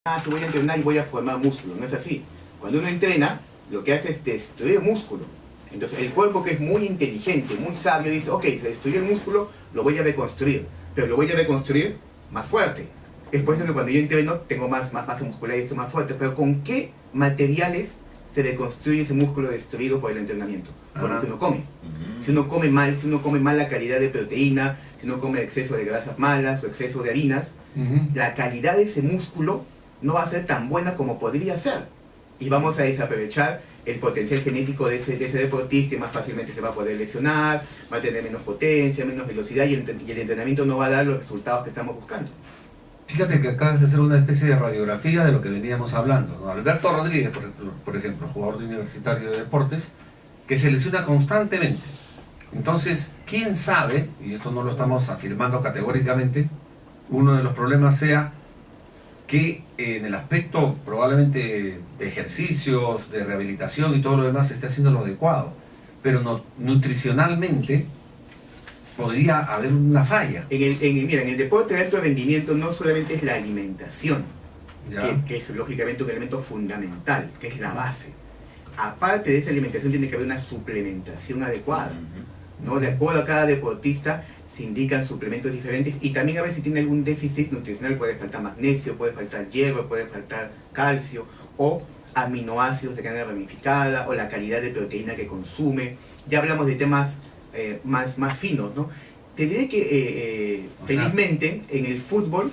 si voy a entrenar y voy a formar músculo. No es así. Cuando uno entrena, lo que hace es destruir músculo. Entonces el cuerpo, que es muy inteligente, muy sabio, dice, ok, se destruyó el músculo, lo voy a reconstruir. Pero lo voy a reconstruir más fuerte. Es por eso que cuando yo entreno tengo más masa muscular y esto más fuerte. Pero ¿con qué materiales se reconstruye ese músculo destruido por el entrenamiento? Con lo que uno come. Si uno come mal la calidad de proteína, si uno come exceso de grasas malas o exceso de harinas, la calidad de ese músculo no va a ser tan buena como podría ser. Y vamos a desaprovechar el potencial genético de ese deportista y más fácilmente se va a poder lesionar, va a tener menos potencia, menos velocidad y el entrenamiento no va a dar los resultados que estamos buscando. Fíjate que acabas de hacer una especie de radiografía de lo que veníamos hablando, ¿no? Alberto Rodríguez, por ejemplo, jugador de Universitario de Deportes, que se lesiona constantemente. Entonces, ¿quién sabe? Y esto no lo estamos afirmando categóricamente, uno de los problemas sea que en el aspecto probablemente de ejercicios, de rehabilitación y todo lo demás se esté haciendo lo adecuado, pero no, nutricionalmente podría haber una falla. Mira, en el deporte de alto rendimiento no solamente es la alimentación, que es lógicamente un elemento fundamental, que es la base. Aparte de esa alimentación tiene que haber una suplementación adecuada, ¿no? De acuerdo a cada deportista se indican suplementos diferentes y también a veces si tiene algún déficit nutricional puede faltar magnesio, puede faltar hierro, puede faltar calcio o aminoácidos de cadena ramificada o la calidad de proteína que consume. Ya hablamos de temas más finos, ¿no? Te diré que felizmente en el fútbol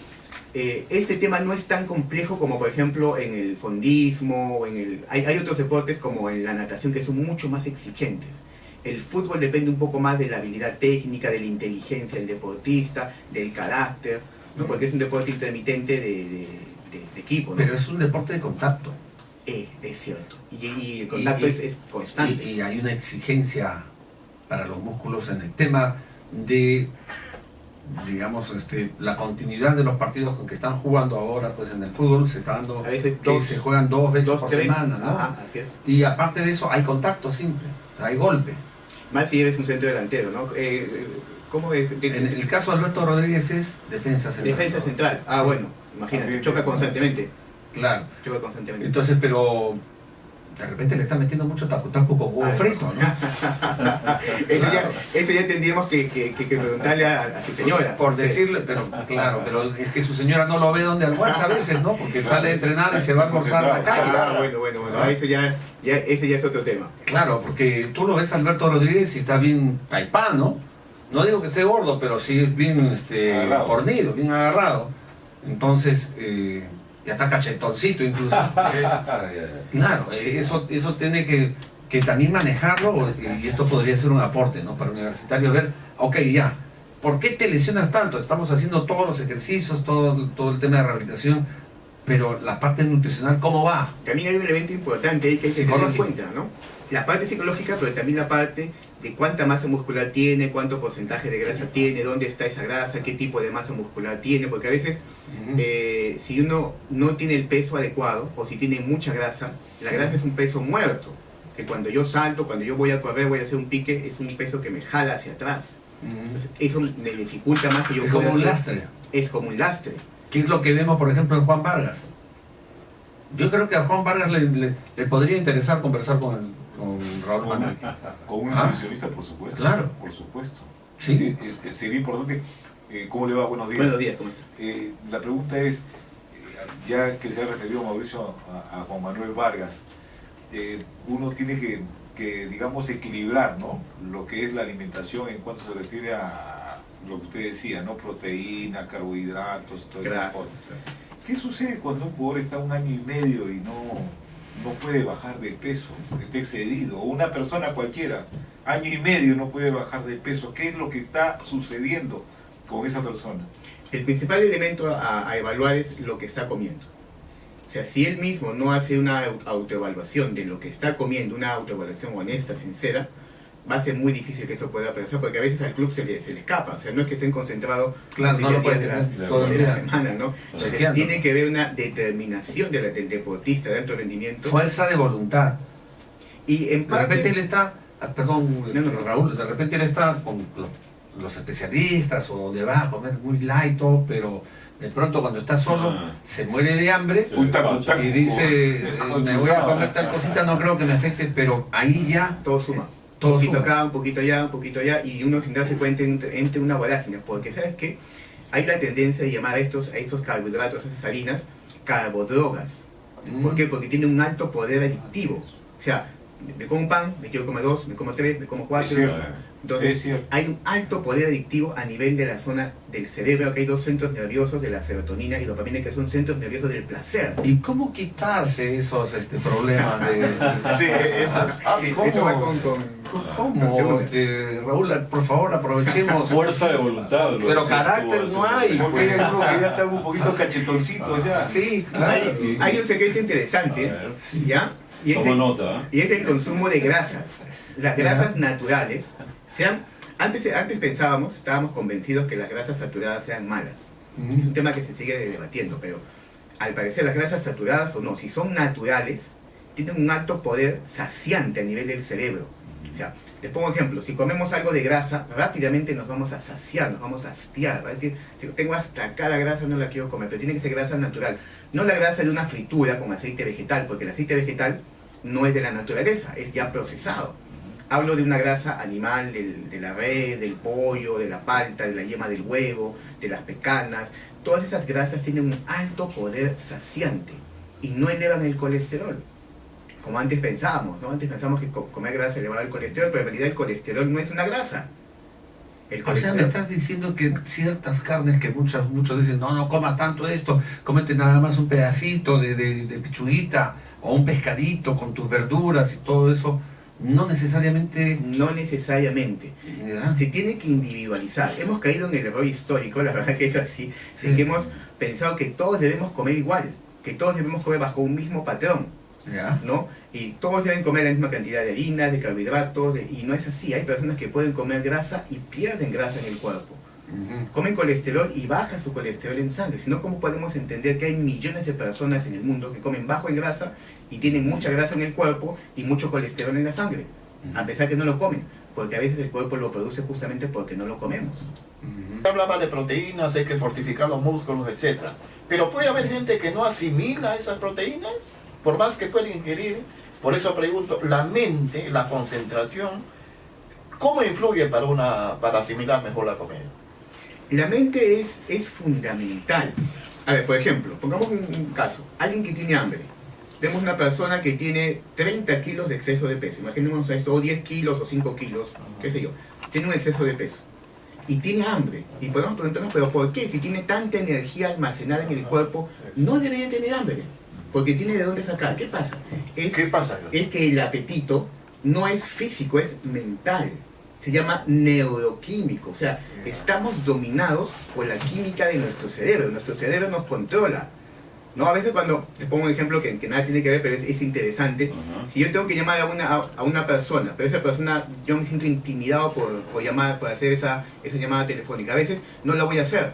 este tema no es tan complejo como por ejemplo en el fondismo, hay otros deportes como en la natación que son mucho más exigentes. El fútbol depende un poco más de la habilidad técnica, de la inteligencia del deportista, del carácter, ¿no? Porque es un deporte intermitente de equipo, ¿no? Pero es un deporte de contacto. Es cierto. Y el contacto es constante. Y hay una exigencia para los músculos en el tema de, digamos, la continuidad de los partidos que están jugando ahora, pues en el fútbol se está dando, a veces se juegan dos veces por tres, semana, ¿no? Ajá, así es. Y aparte de eso hay contacto simple, hay golpe. Más si eres un centro delantero, ¿no? ¿Cómo es? En el caso de Alberto Rodríguez es defensa central. Defensa central. Ah, sí. Bueno, imagínate, choca constantemente. Claro. Choca constantemente. Entonces, pero de repente le está metiendo mucho taco con huevo frito, ¿no? eso ya tendríamos que preguntarle a su señora. Por decirle, pero claro, pero es que su señora no lo ve donde almuerza a veces, ¿no? Porque sale a entrenar y se va a almorzar a la calle. Bueno, ese ya es otro tema. Claro, porque tú lo ves a Alberto Rodríguez y está bien taipán, ¿no? No digo que esté gordo, pero sí es bien fornido, bien agarrado. Entonces, ya está cachetoncito incluso. Claro, eso tiene que también manejarlo y esto podría ser un aporte, ¿no? Para Universitario, ver, ok, ya, ¿por qué te lesionas tanto? Estamos haciendo todos los ejercicios, todo el tema de rehabilitación, pero la parte nutricional, ¿cómo va? También hay un elemento importante ahí que hay que tener en cuenta, ¿no? La parte psicológica, pero también la parte de cuánta masa muscular tiene, cuánto porcentaje de grasa tiene, dónde está esa grasa, qué tipo de masa muscular tiene, porque a veces si uno no tiene el peso adecuado o si tiene mucha grasa, la grasa es un peso muerto, que cuando yo salto, cuando yo voy a correr, voy a hacer un pique, es un peso que me jala hacia atrás. Entonces eso me dificulta más que yo pueda hacer. Es como un lastre. Es como un lastre. ¿Qué es lo que vemos, por ejemplo, en Juan Vargas? Yo creo que a Juan Vargas le podría interesar conversar con Raúl Manuel. Con un nutricionista, por supuesto. Claro. Por supuesto. Sí. Sería importante. ¿Cómo le va? Buenos días. Buenos días, ¿cómo está? La pregunta es, ya que se ha referido Mauricio a Juan Manuel Vargas, uno tiene que, digamos, equilibrar, ¿no? Lo que es la alimentación en cuanto se refiere a lo que usted decía, ¿no? Proteína, carbohidratos, todas esas cosas. ¿Qué sucede cuando un jugador está 1 año y medio y no puede bajar de peso, está excedido? O una persona cualquiera, 1 año y medio no puede bajar de peso. ¿Qué es lo que está sucediendo con esa persona? El principal elemento a evaluar es lo que está comiendo. O sea, si él mismo no hace una autoevaluación de lo que está comiendo, una autoevaluación honesta, sincera, va a ser muy difícil que eso pueda pasar, porque a veces al club se le escapa. O sea, no es que estén concentrados claro, no lo pueden de la semana, ¿no? Entonces tiene que haber una determinación del deportista de alto rendimiento. Fuerza de voluntad. Y en parte, de repente él está, perdón, Raúl, de repente él está con los especialistas o donde va a comer muy light, pero De pronto cuando está solo, se muere de hambre Un taco, y dice, con me su voy a sábana. comer tal cosita, no creo que me afecte, pero ahí ya Todo suma. todo un poquito suma. acá, un poquito allá, un poquito allá, y uno sin darse cuenta entre una vorágine, porque ¿sabes qué? Hay la tendencia de llamar a estos carbohidratos, a esas harinas, carbodrogas. ¿Por qué? Porque tienen un alto poder adictivo. O sea, me como un pan, me quiero comer 2, me como 3, me como 4. Es cierto. Entonces, Es cierto. hay un alto poder adictivo a nivel de la zona del cerebro, que hay dos centros nerviosos de la serotonina y dopamina, que son centros nerviosos del placer. ¿Y cómo quitarse esos problemas de... Sí, eso va con ¿Cómo? segundos. Raúl, por favor, aprovechemos. Fuerza de voluntad. lo Pero decías carácter tú, no eso. hay. Porque hay algunos que ya están un poquito cachetoncitos ya. Sí, claro. Hay un secreto interesante, A ver, ¿ya? Y es Tomo el- nota. y es el consumo de grasas. Las grasas naturales, antes estábamos convencidos que las grasas saturadas sean malas. Es un tema que se sigue debatiendo, pero al parecer las grasas saturadas o no, si son naturales, tienen un alto poder saciante a nivel del cerebro. O sea, les pongo ejemplo, si comemos algo de grasa, rápidamente nos vamos a saciar, nos vamos a hastiar, va a decir, tengo hasta acá la grasa, no la quiero comer, pero tiene que ser grasa natural, no la grasa de una fritura con aceite vegetal, porque el aceite vegetal no es de la naturaleza, es ya procesado. Hablo de una grasa animal, de la res, del pollo, de la palta, de la yema del huevo, de las pecanas. Todas esas grasas tienen un alto poder saciante y no elevan el colesterol, como antes pensábamos, ¿no? Antes pensábamos que comer grasa elevaba el colesterol, pero en realidad el colesterol no es una grasa. El O sea, colesterol, me estás diciendo que ciertas carnes que muchos dicen, no comas tanto esto, cómete nada más un pedacito de pechuguita o un pescadito con tus verduras y todo eso, no necesariamente... no necesariamente. ¿ya? Se tiene que individualizar. Hemos caído en el error histórico, la verdad que es así, Sí. de que hemos pensado que todos debemos comer igual, que todos debemos comer bajo un mismo patrón, ¿Ya? ¿no? Y todos deben comer la misma cantidad de harinas, de carbohidratos, y no es así. Hay personas que pueden comer grasa y pierden grasa en el cuerpo. Ujú. Comen colesterol y baja su colesterol en sangre. Si no, ¿cómo podemos entender que hay millones de personas en el mundo que comen bajo en grasa y tienen mucha grasa en el cuerpo y mucho colesterol en la sangre? A pesar que no lo comen, porque a veces el cuerpo lo produce justamente porque no lo comemos. Ujú. Hablaba de proteínas, hay que fortificar los músculos, etc. Pero puede haber gente que no asimila esas proteínas, por más que pueda ingerir. Por eso pregunto, la mente, la concentración, ¿cómo influye para asimilar mejor la comida? La mente es fundamental. A ver, por ejemplo, pongamos un caso. Alguien que tiene hambre. Vemos una persona que tiene 30 kilos de exceso de peso. Imaginemos eso, o 10 kilos o 5 kilos, qué sé yo. Tiene un exceso de peso. Y tiene hambre. Y podemos preguntarnos, ¿pero por qué? Si tiene tanta energía almacenada en el cuerpo, no debería tener hambre. Porque tiene de dónde sacar. ¿Qué pasa? ¿Qué pasa? Es que el apetito no es físico, es mental. Se llama neuroquímico. O sea, estamos dominados por la química de nuestro cerebro. Nuestro cerebro nos controla. ¿No? A veces cuando, les pongo un ejemplo que nada tiene que ver, pero es interesante. Ajá. Si yo tengo que llamar a una persona, pero esa persona, yo me siento intimidado por llamar, por hacer esa llamada telefónica. A veces no la voy a hacer.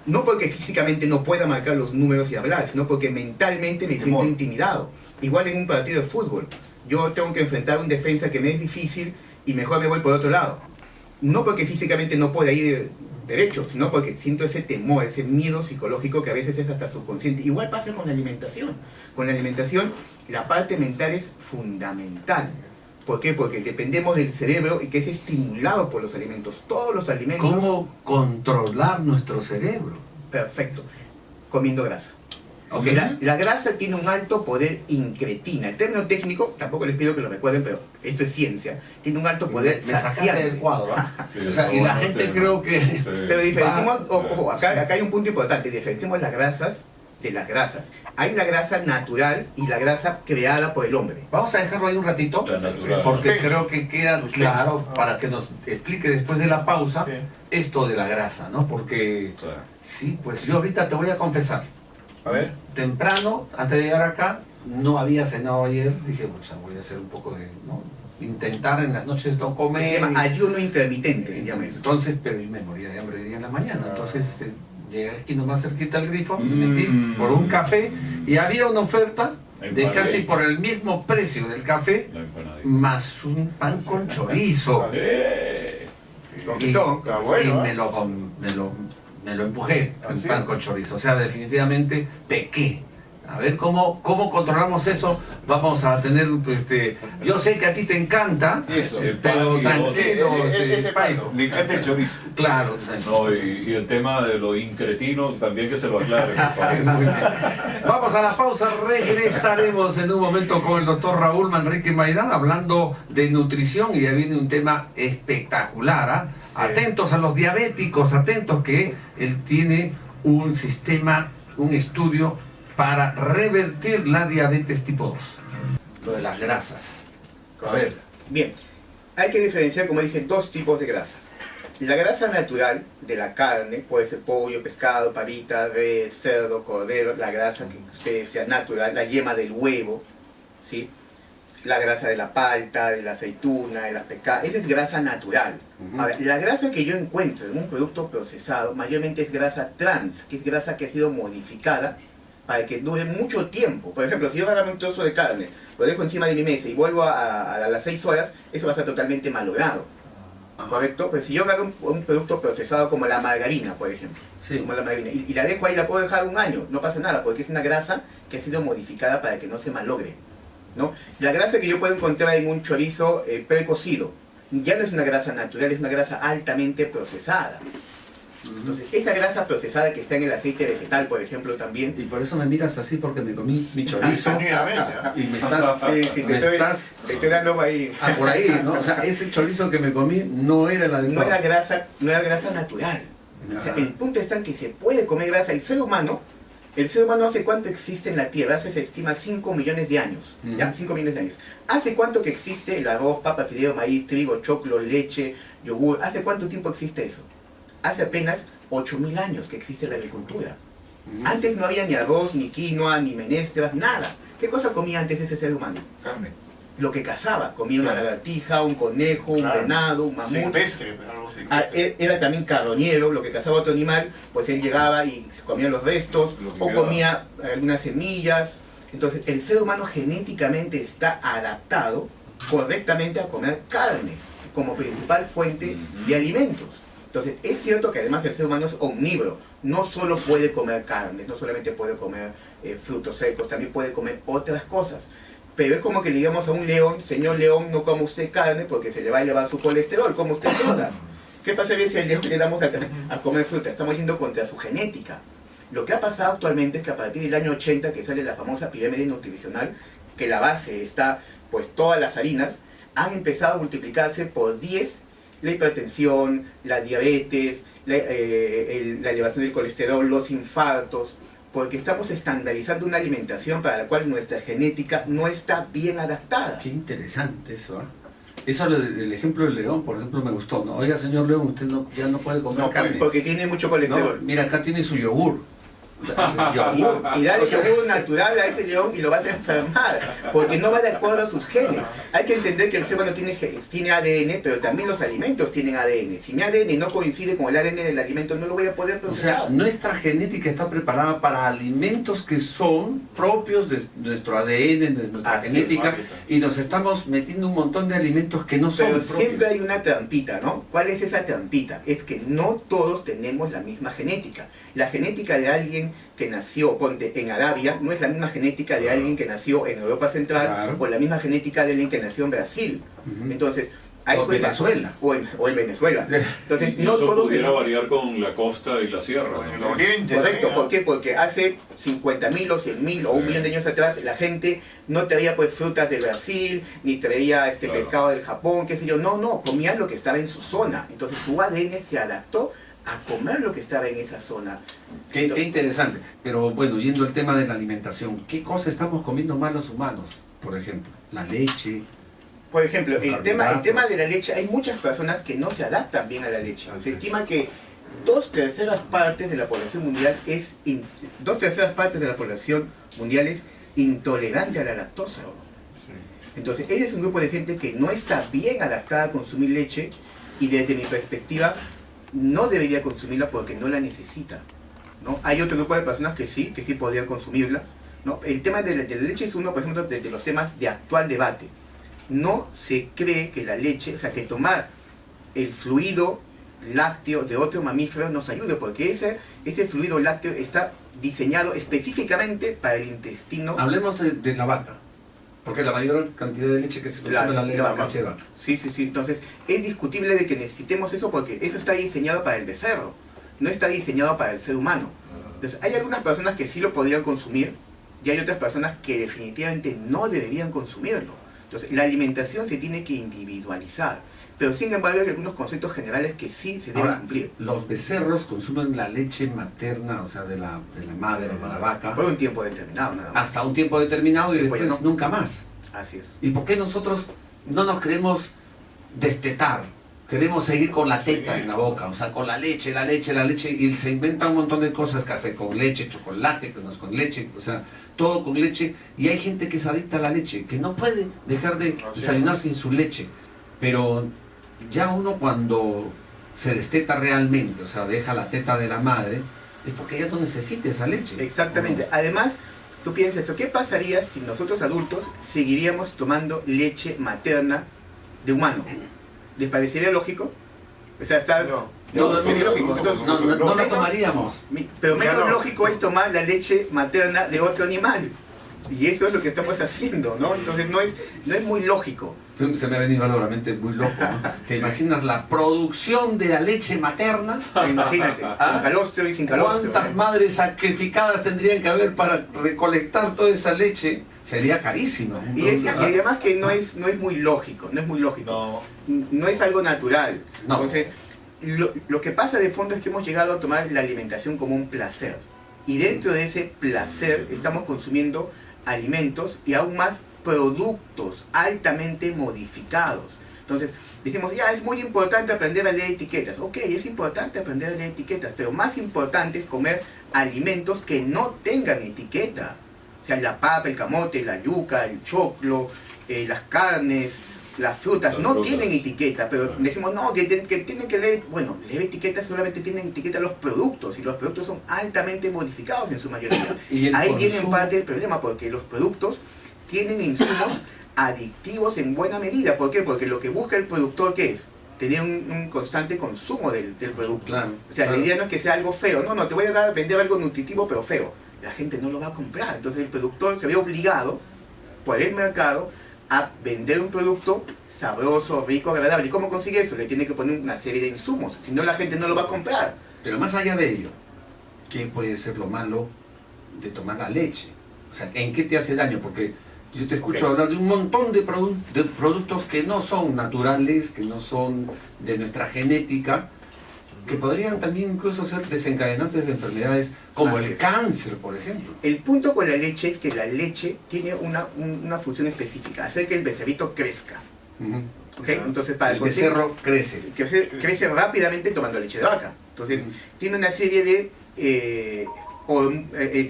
No porque físicamente no pueda marcar los números y hablar, sino porque mentalmente me siento intimidado. Igual en un partido de fútbol. Yo tengo que enfrentar a un defensa que me es difícil y mejor me voy por otro lado. No porque físicamente no pueda ir derecho, sino porque siento ese temor, ese miedo psicológico que a veces es hasta subconsciente. Igual pasa con la alimentación. Con la alimentación, la parte mental es fundamental. ¿Por qué? Porque dependemos del cerebro y que es estimulado por los alimentos. Todos los alimentos... ¿Cómo controlar nuestro cerebro? Perfecto. Comiendo grasa. Ok. La grasa tiene un alto poder incretina. El término técnico, tampoco les pido que lo recuerden, pero esto es ciencia. Tiene un alto poder Me sacaste saciante. del cuadro, ¿ah? Sí, O sea, está y la bueno el gente tema. creo que... Sí. Pero diferenciamos, ojo, Sí. acá hay un punto importante, diferenciamos las grasas de las grasas. Hay la grasa natural y la grasa creada por el hombre. Vamos a dejarlo ahí un ratito, La natural. porque Suspenso. creo que queda Suspenso. claro para que nos explique después de la pausa Sí. esto de la grasa, ¿no? Porque, Claro. sí, pues yo ahorita te voy a confesar. A ver. Temprano, antes de llegar acá, no había cenado ayer. Dije, bueno, ya voy a hacer un poco de... ¿no? Intentar en las noches no Se comer. llama ayuno intermitente, se llama eso. Entonces, pero me moría de hambre hoy día en la mañana. Ah. Entonces, llegué aquí nomás cerquita al grifo, me Mm. metí por un café y había una oferta de Empanadita. casi por el mismo precio del café, La empanadita. más un pan con chorizo. ¡Eh! Con Y, queso. Está bueno, y ¿eh? me lo me lo empujé, el ¿sí? pan con chorizo. O sea, definitivamente pequé. A ver cómo controlamos eso. Vamos a tener, yo sé que a ti te encanta, Eso, el pero pan y tranquilo, ese Paito. Le encanta el chorizo. Claro. No, y el tema de lo incretino también que se lo aclare, por favor. Muy bien. Vamos a la pausa, regresaremos en un momento con el doctor Raúl Manrique Maidán hablando de nutrición y ya viene un tema espectacular. ¿Ah? Atentos a los diabéticos, atentos que él tiene un sistema, un estudio para revertir la diabetes tipo 2. Lo de las grasas. A ver. Bien, hay que diferenciar, como dije, dos tipos de grasas. La grasa natural de la carne, puede ser pollo, pescado, pavita, res, cerdo, cordero, la grasa que usted sea natural, la yema del huevo, ¿sí? La grasa de la palta, de la aceituna, de la pescada, esa es grasa natural. A ver, la grasa que yo encuentro en un producto procesado, mayormente es grasa trans, que es grasa que ha sido modificada para que dure mucho tiempo. Por ejemplo, si yo agarro un trozo de carne, lo dejo encima de mi mesa y vuelvo a las 6 horas, eso va a estar totalmente malogrado. ¿Correcto? Pues si yo agarro un producto procesado como la margarina, por ejemplo, Sí. como la margarina, y la dejo ahí, la puedo dejar un año, no pasa nada, porque es una grasa que ha sido modificada para que no se malogre, ¿no? La grasa que yo puedo encontrar en un chorizo precocido, ya no es una grasa natural, es una grasa altamente procesada. Entonces, esa grasa procesada que está en el aceite vegetal, por ejemplo, también. Y por eso me miras así, porque me comí mi chorizo y me estás... Sí, me estás te estoy dando ahí. por ahí, ¿no? O sea, ese chorizo que me comí no era el adecuado. No era grasa natural. O sea, el punto está en que se puede comer grasa. El ser humano hace cuánto existe en la Tierra, se estima 5 millones de años, ¿ya? 5 millones de años. ¿Hace cuánto que existe el arroz, papa, fideo, maíz, trigo, choclo, leche, yogur? ¿Hace cuánto tiempo existe eso? Hace apenas 8.000 años que existe la agricultura. Antes no había ni arroz, ni quinoa, ni menestras, nada. ¿Qué cosa comía antes ese ser humano? Carne. Lo que cazaba. Comía una lagartija, un conejo, un Claro. venado, un mamut. Silvestre, algo silvestre. Era también carroñero, lo que cazaba otro animal, pues él llegaba y se comía los restos, Lo que o quedaba. comía algunas semillas. Entonces, el ser humano genéticamente está adaptado correctamente a comer carnes como principal fuente de alimentos. Entonces, es cierto que además el ser humano es omnívoro, no solo puede comer carnes, no solamente puede comer frutos secos, también puede comer otras cosas. Pero es como que le digamos a un león, señor león, no coma usted carne porque se le va a elevar su colesterol, coma usted frutas. ¿Qué pasaría si al león le damos a comer fruta? Estamos yendo contra su genética. Lo que ha pasado actualmente es que a partir del año 80, que sale la famosa pirámide nutricional, que la base está, pues todas las harinas, han empezado a multiplicarse por 10 la hipertensión, la diabetes, la elevación del colesterol, los infartos, porque estamos estandarizando una alimentación para la cual nuestra genética no está bien adaptada. Qué interesante eso, ¿ah? Eso del ejemplo del león, por ejemplo, me gustó, ¿no? Oiga, señor león, usted ya no puede comer No carne. puede. Porque tiene mucho No, colesterol. mira, acá tiene su yogur. Yogur. Y dale yogur natural a ese león y lo vas a enfermar, porque no va de acuerdo a sus genes. Hay que entender que el ser humano tiene ADN, pero también los alimentos tienen ADN. Si mi ADN no coincide con el ADN del alimento, no lo voy a poder O procesar. sea, nuestra genética está preparada para alimentos que son propios de nuestro ADN, de nuestra Así es, genética, y nos estamos metiendo un montón de alimentos que no son Pero propios. siempre hay una trampita, ¿no? ¿Cuál es esa trampita? Es que no todos tenemos la misma genética. La genética de alguien que nació, ponte, en Arabia, no es la misma genética de alguien que nació en Europa Central, Claro. o la misma genética de alguien que nació en Brasil. Ujú. Entonces, hay O Venezuela. O en Venezuela. Entonces, no Incluso todos pudiera tenemos... variar con la costa y la sierra. En el ¿no? oriente. Correcto, también, ¿por qué? Porque hace 50.000 o 100.000 o un Sí. millón de años atrás la gente no traía pues frutas de Brasil, ni traía Claro. pescado del Japón, qué sé yo, no, comían lo que estaba en su zona. Entonces su ADN se adaptó a comer lo que estaba en esa zona. Qué interesante. Pero bueno, yendo al tema de la alimentación, ¿qué cosa estamos comiendo mal los humanos? Por ejemplo, la leche. Por ejemplo, Los el tema carbohidratos. de la leche, hay muchas personas que no se adaptan bien a la leche. Se estima que 2/3 partes de la población mundial es 2/3 partes de la población mundial es intolerante a la lactosa. Entonces, ese es un grupo de gente que no está bien adaptada a consumir leche y desde mi perspectiva no debería consumirla porque no la necesita, ¿no? Hay otro grupo de personas que sí podrían consumirla, ¿no? El tema de la leche es uno, por ejemplo, de los temas de actual debate. No se cree que la leche, o sea, que tomar el fluido lácteo de otro mamífero nos ayude, porque ese fluido lácteo está diseñado específicamente para el intestino. Hablemos de la vaca, porque la mayor cantidad de leche que se consume en la leche de vaca. Sí. Entonces, es discutible de que necesitemos eso porque eso está diseñado para el becerro, no está diseñado para el ser humano. Entonces, hay algunas personas que sí lo podrían consumir y hay otras personas que definitivamente no deberían consumirlo. Entonces, la alimentación se tiene que individualizar, pero sin embargo hay algunos conceptos generales que sí se deben cumplir. Los becerros consumen la leche materna, o sea, de la madre, de la vaca, Por un tiempo determinado, nada más. hasta un tiempo determinado y Después después ya no. nunca más. Así es. ¿Y por qué nosotros no nos queremos destetar? Queremos seguir con la teta en la boca, o sea, con la leche, y se inventan un montón de cosas, café con leche, chocolate con leche, o sea, todo con leche, y hay gente que es adicta a la leche, que no puede dejar de desayunar sin su leche, pero ya uno cuando se desteta realmente, o sea, deja la teta de la madre, es porque ya no necesita esa leche. Exactamente. Además, tú piensas, ¿qué pasaría si nosotros adultos seguiríamos tomando leche materna de humano? ¿Les parecería lógico? O sea, está... No sería lógico. Entonces, lo tomaríamos. Pero menos Ya no. lógico es tomar la leche materna de otro animal. Y eso es lo que estamos haciendo, ¿no? Entonces no es muy lógico. Se me ha venido a la mente muy loco, ¿no? ¿Te imaginas la producción de la leche materna? Imagínate, con calostro y sin calostro. ¿Cuántas madres sacrificadas tendrían que haber para recolectar toda esa leche? Sería carísimo. Y además que no es muy lógico, no es muy lógico. No es algo natural. No. Entonces, lo que pasa de fondo es que hemos llegado a tomar la alimentación como un placer. Y dentro de ese placer estamos consumiendo alimentos y aún más productos altamente modificados. Entonces, decimos, ya es muy importante aprender a leer etiquetas. Ok, es importante aprender a leer etiquetas, pero más importante es comer alimentos que no tengan etiqueta. O sea, la papa, el camote, la yuca, el choclo, las carnes, las frutas, no tienen etiqueta, pero decimos, no, que tienen que leer, bueno, leer etiquetas solamente tienen etiqueta los productos, y los productos son altamente modificados en su mayoría. Ahí viene en parte el problema, porque los productos tienen insumos adictivos en buena medida. ¿Por qué? Porque lo que busca el productor, ¿qué es? Tener un constante consumo del producto. Claro, o sea, claro. la idea no es que sea algo feo, no, te voy a vender algo nutritivo pero feo. La gente no lo va a comprar, entonces el productor se ve obligado por el mercado a vender un producto sabroso, rico, agradable. ¿Y cómo consigue eso? Le tiene que poner una serie de insumos, si no la gente no lo va a comprar. Pero más allá de ello, ¿qué puede ser lo malo de tomar la leche? O sea, ¿en qué te hace daño? Porque yo te escucho hablar de un montón de productos que no son naturales, que no son de nuestra genética, que podrían también incluso ser desencadenantes de enfermedades como Así el es. cáncer, por ejemplo. El punto con la leche es que la leche tiene una función específica, hacer que el becerrito crezca. Ujú. ¿Ok? Entonces, para El becerro crece. crece rápidamente tomando leche de vaca. Entonces, tiene una serie de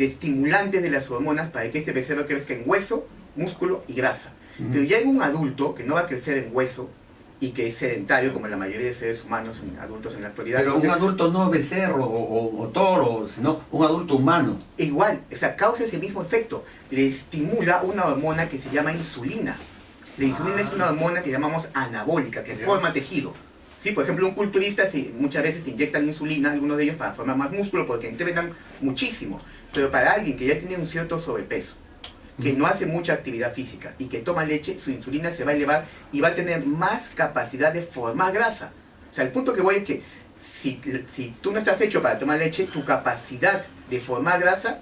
estimulantes de las hormonas para que este becerro crezca en hueso, músculo y grasa. Pero ya en un adulto que no va a crecer en hueso y que es sedentario, como la mayoría de seres humanos adultos en la actualidad. Pero un entonces, adulto no becerro o toro, sino un adulto humano. igual, o sea, causa ese mismo efecto. Le estimula una hormona que se llama insulina. La insulina es una hormona que llamamos anabólica, que forma tejido. Sí, por ejemplo, un culturista muchas veces inyectan insulina, algunos de ellos para formar más músculo, porque entrenan muchísimo. Pero para alguien que ya tiene un cierto sobrepeso, que no hace mucha actividad física y que toma leche, su insulina se va a elevar y va a tener más capacidad de formar grasa. O sea, el punto que voy es que si tú no estás hecho para tomar leche, tu capacidad de formar grasa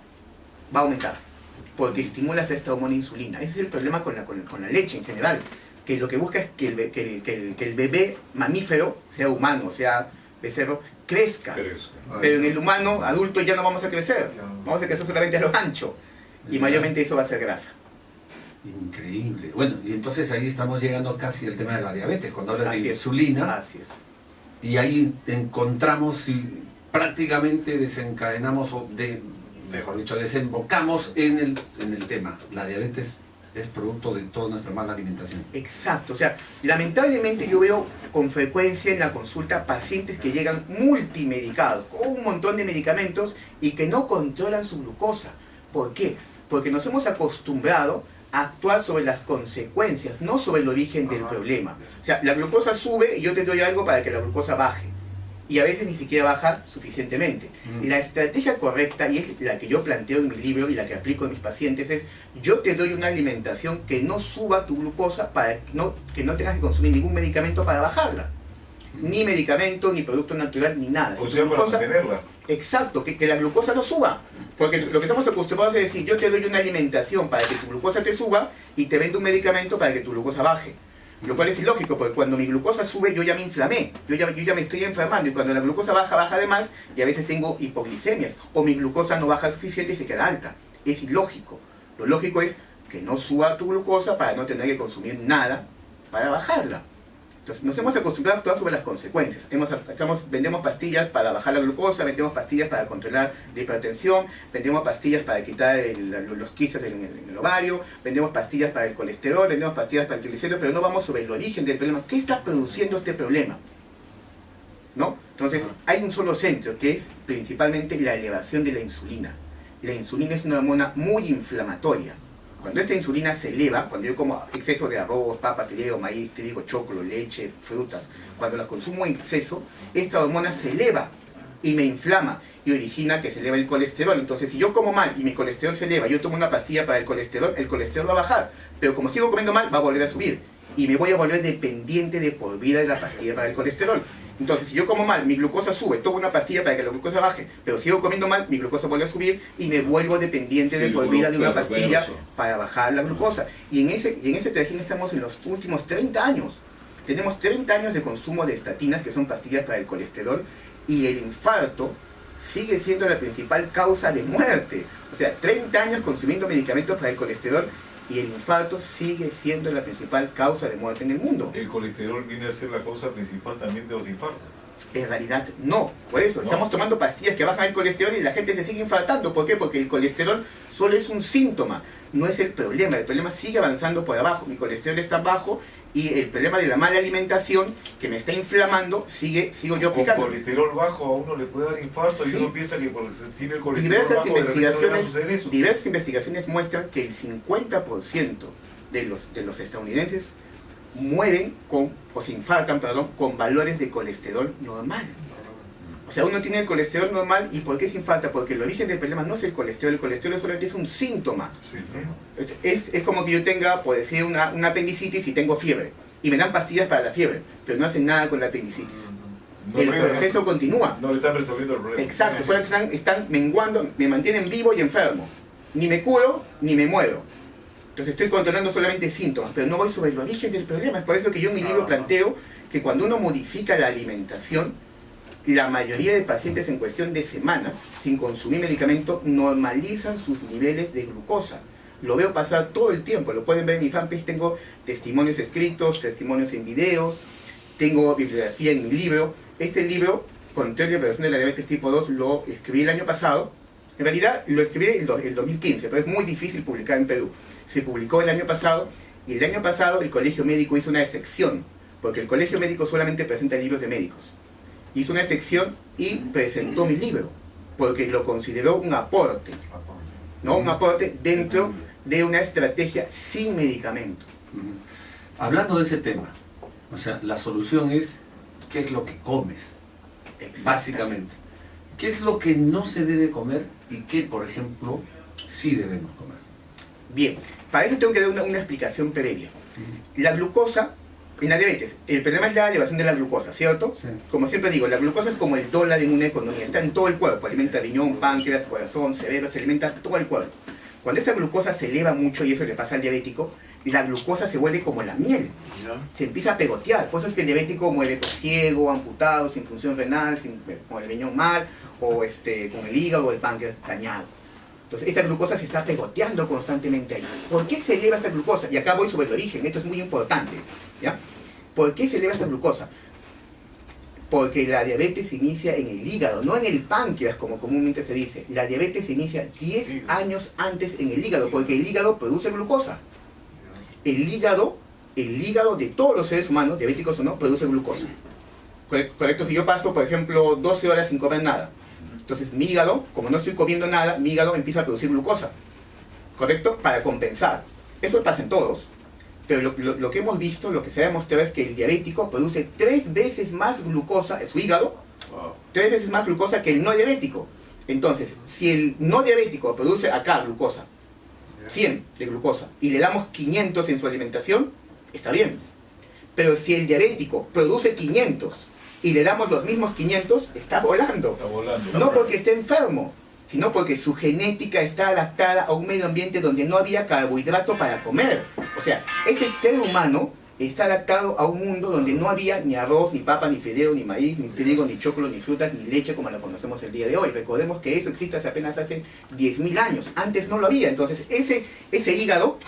va a aumentar, porque estimulas esta hormona insulina. Ese es el problema con la leche en general, que lo que busca es que el bebé mamífero, sea humano, sea becerro, crezca. Pero en el humano adulto ya no vamos a crecer, vamos a crecer solamente a lo ancho. Y mayormente eso va a ser grasa. Increíble. Bueno, y entonces ahí estamos llegando casi al tema de la diabetes, cuando hablas Así de es. insulina, Así es. y ahí encontramos y prácticamente desencadenamos, mejor dicho, desembocamos en el tema. La diabetes es producto de toda nuestra mala alimentación. Exacto, o sea, lamentablemente yo veo con frecuencia en la consulta pacientes que llegan multimedicados, con un montón de medicamentos y que no controlan su glucosa. ¿Por qué? Porque nos hemos acostumbrado a actuar sobre las consecuencias, no sobre el origen del problema. O sea, la glucosa sube y yo te doy algo para que la glucosa baje. y a veces ni siquiera baja suficientemente. La estrategia correcta, y es la que yo planteo en mi libro y la que aplico en mis pacientes, es yo te doy una alimentación que no suba tu glucosa para que no tengas que consumir ningún medicamento para bajarla. Ni medicamento, ni producto natural, ni nada. O Si sea, tu para glucosa- mantenerla. Exacto, que la glucosa no suba. Porque lo que estamos acostumbrados es decir, yo te doy una alimentación para que tu glucosa te suba y te vendo un medicamento para que tu glucosa baje. Lo cual es ilógico, porque cuando mi glucosa sube yo ya me inflamé, yo ya me estoy enfermando, y cuando la glucosa baja de más, y a veces tengo hipoglicemias, o mi glucosa no baja suficiente y se queda alta. Es ilógico. Lo lógico es que no suba tu glucosa para no tener que consumir nada para bajarla. Entonces nos hemos acostumbrado todas sobre las consecuencias. Vendemos pastillas para bajar la glucosa, vendemos pastillas para controlar la hipertensión, vendemos pastillas para quitar los quistes en el ovario, vendemos pastillas para el colesterol, vendemos pastillas para el triglicéridos, pero no vamos sobre el origen del problema. ¿Qué está produciendo este problema? ¿No? Entonces hay un solo centro, que es principalmente la elevación de la insulina. La insulina es una hormona muy inflamatoria. Cuando esta insulina se eleva, cuando yo como exceso de arroz, papa, fideo, maíz, trigo, choclo, leche, frutas, cuando las consumo en exceso, esta hormona se eleva y me inflama y origina que se eleva el colesterol. Entonces, si yo como mal y mi colesterol se eleva, yo tomo una pastilla para el colesterol va a bajar, pero como sigo comiendo mal, va a volver a subir y me voy a volver dependiente de por vida de la pastilla para el colesterol. Entonces, si yo como mal, mi glucosa sube, tomo una pastilla para que la glucosa baje, pero sigo comiendo mal, mi glucosa vuelve a subir y me vuelvo dependiente de por vida de una pastilla para bajar la glucosa. Y en ese trajín estamos en los últimos 30 años. Tenemos 30 años de consumo de estatinas, que son pastillas para el colesterol, y el infarto sigue siendo la principal causa de muerte. O sea, 30 años consumiendo medicamentos para el colesterol, y el infarto sigue siendo la principal causa de muerte en el mundo. El colesterol viene a ser la causa principal también de los infartos. En realidad no, por eso estamos tomando pastillas que bajan el colesterol y la gente se sigue infartando. ¿Por qué? Porque el colesterol solo es un síntoma, no es el problema sigue avanzando por abajo, mi colesterol está bajo y el problema de la mala alimentación que me está inflamando, sigo yo Con picando. colesterol bajo a uno le puede dar infarto y Sí. uno piensa que porque tiene el colesterol bajo de repente no le va a suceder eso. Diversas investigaciones muestran que el 50% de los estadounidenses mueren o se infartan, con valores de colesterol normal. O sea, uno tiene el colesterol normal, ¿y por qué se infarta? Porque el origen del problema no es el colesterol solamente es un síntoma. Sí, ¿no? Es como que yo tenga, por decir, una apendicitis y tengo fiebre, y me dan pastillas para la fiebre, pero no hacen nada con la apendicitis. No El le- proceso continúa. No le están resolviendo el problema. Exacto, solo están menguando, me mantienen vivo y enfermo. Ni me curo, ni me muero. Entonces estoy controlando solamente síntomas, pero no voy sobre el origen del problema. Es por eso que yo en mi libro planteo que cuando uno modifica la alimentación, la mayoría de pacientes en cuestión de semanas, sin consumir medicamento, normalizan sus niveles de glucosa. Lo veo pasar todo el tiempo, lo pueden ver en mi fanpage, tengo testimonios escritos, testimonios en videos, tengo bibliografía en mi libro. Este libro, Control y Prevención de la Diabetes tipo 2, lo escribí el año pasado. En realidad lo escribí en el 2015, pero es muy difícil publicar en Perú. Se publicó el año pasado, y el año pasado el Colegio Médico hizo una excepción, porque el Colegio Médico solamente presenta libros de médicos. Hizo una excepción y presentó mi libro, porque lo consideró un aporte, ¿no? Un aporte dentro de una estrategia sin medicamento. Hablando de ese tema, o sea, la solución es qué es lo que comes, básicamente. ¿Qué es lo que no se debe comer y qué, por ejemplo, sí debemos comer? Bien, para eso tengo que dar una explicación previa. La glucosa, en la diabetes, el problema es la elevación de la glucosa, ¿cierto? Sí. Como siempre digo, la glucosa es como el dólar en una economía, está en todo el cuerpo, alimenta riñón, páncreas, corazón, cerebro, se alimenta todo el cuerpo. Cuando esa glucosa se eleva mucho, y eso le pasa al diabético, la glucosa se vuelve como la miel, se empieza a pegotear, cosas que el diabético muere pues, ciego, amputado, sin función renal, con el riñón mal, o con el hígado o el páncreas dañado. Entonces esta glucosa se está pegoteando constantemente ahí. ¿Por qué se eleva esta glucosa? Y acá voy sobre el origen, esto es muy importante, ¿ya? ¿Por qué se eleva esta glucosa? Porque la diabetes se inicia en el hígado, no en el páncreas como comúnmente se dice. La diabetes se inicia 10 años antes en el hígado, porque el hígado produce glucosa. El hígado de todos los seres humanos, diabéticos o no, produce glucosa. Correcto, si yo paso, por ejemplo, 12 horas sin comer nada, entonces mi hígado, como no estoy comiendo nada, mi hígado empieza a producir glucosa. ¿Correcto? Para compensar. Eso pasa en todos. Pero lo que hemos visto, lo que se ha demostrado es que el diabético produce 3 veces más glucosa en su hígado Wow. 3 veces más glucosa que el no diabético. Entonces, si el no diabético produce acá glucosa, 100 de glucosa, y le damos 500 en su alimentación, está bien. Pero si el diabético produce 500 y le damos los mismos 500, está volando. Está volando. No porque esté enfermo, sino porque su genética está adaptada a un medio ambiente donde no había carbohidrato para comer. O sea, ese ser humano está adaptado a un mundo donde no había ni arroz, ni papa, ni fideo, ni maíz, ni trigo, ni choclo, ni frutas, ni leche como la conocemos el día de hoy. Recordemos que eso existe apenas hace 10.000 años. Antes no lo había. Entonces, ese hígado